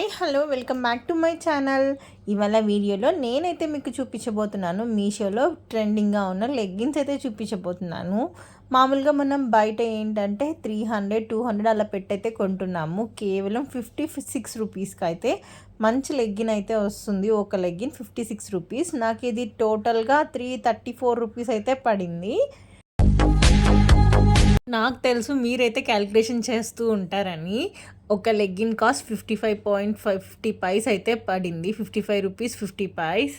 Hi hello welcome back to my channel. ఇవాళ వీడియోలో నేనైతే మీకు చూపించబోతున్నాను మీషోలో ట్రెండింగ్గా ఉన్న లెగ్గిన్స్ అయితే చూపించబోతున్నాను. మామూలుగా మనం బయట ఏంటంటే 300-200 అలా పెట్టయితే కొంటున్నాము. కేవలం 56 రూపీస్కి అయితే మంచి లెగ్గిన్ అయితే వస్తుంది. ఒక లెగ్గిన్ 56 రూపీస్. నాకు ఇది టోటల్గా 334 రూపీస్ అయితే పడింది. నాకు తెలుసు మీరైతే క్యాలిక్యులేషన్ చేస్తూ ఉంటారని. ఒక లెగ్గిన్ కాస్ట్ 55.50 పైస్ అయితే పడింది. 55 రూపీస్ 50 పైస్.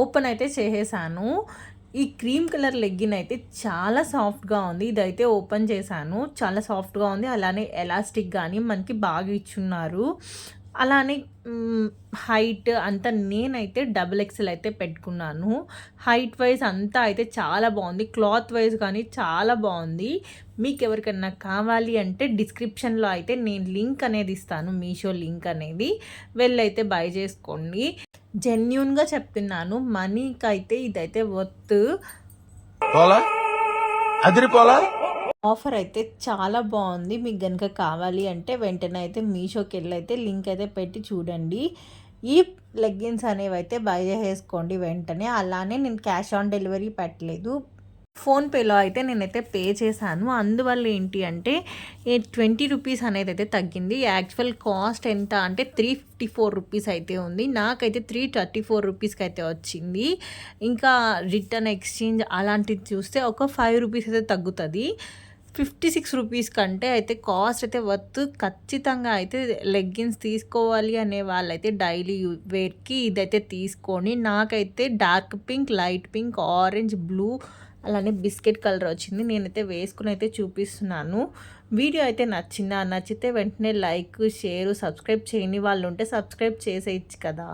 ఓపెన్ అయితే చేసేసాను. ఈ క్రీమ్ కలర్ లెగ్గిన్ అయితే చాలా సాఫ్ట్గా ఉంది. ఇదైతే ఓపెన్ చేశాను, చాలా సాఫ్ట్గా ఉంది. అలానే ఎలాస్టిక్ కానీ మనకి బాగా ఇచ్చున్నారు. అలానే హైట్ అంతా నేనైతే డబుల్ ఎక్సెల్ అయితే పెట్టుకున్నాను. హైట్ వైజ్ అంతా అయితే చాలా బాగుంది. క్లాత్ వైజ్ కానీ చాలా బాగుంది. మీకు ఎవరికైనా కావాలి అంటే డిస్క్రిప్షన్లో అయితే నేను లింక్ అనేది ఇస్తాను, మీషో లింక్ అనేది. వెళ్ళైతే బై చేసుకోండి. జెన్యూన్గా చెప్తున్నాను, మనీకి అయితే ఇదైతే వర్త్. ఆఫర్ అయితే చాలా బాగుంది. మీకు కనుక కావాలి అంటే వెంటనే అయితే మీషోకి వెళ్ళి అయితే లింక్ అయితే పెట్టి చూడండి. ఈ లెగ్గిన్స్ అనేవి అయితే బై చేసేసుకోండి వెంటనే. అలానే నేను క్యాష్ ఆన్ డెలివరీ పెట్టలేదు, ఫోన్పేలో అయితే నేనైతే పే చేశాను. అందువల్ల ఏంటి అంటే 20 రూపీస్ అనేది అయితే తగ్గింది. యాక్చువల్ కాస్ట్ ఎంత అంటే 354 రూపీస్ అయితే ఉంది. నాకైతే 334 రూపీస్కి అయితే వచ్చింది. ఇంకా రిటర్న్ ఎక్స్చేంజ్ అలాంటిది చూస్తే ఒక 5 రూపీస్ అయితే తగ్గుతుంది. 56 రూపీస్ కంటే అయితే కాస్ట్ అయితే వర్త్. ఖచ్చితంగా అయితే లెగ్గిన్స్ తీసుకోవాలి అనే వాళ్ళైతే డైలీ వేర్కి ఇదైతే తీసుకొని. నాకైతే dark pink, light pink, orange, blue అలానే బిస్కెట్ కలర్ వచ్చింది. నేనైతే వేసుకుని అయితే చూపిస్తున్నాను. వీడియో అయితే నచ్చితే వెంటనే లైక్, షేర్, సబ్స్క్రైబ్ చేయని వాళ్ళు ఉంటే సబ్స్క్రైబ్ చేసేయచ్చు కదా.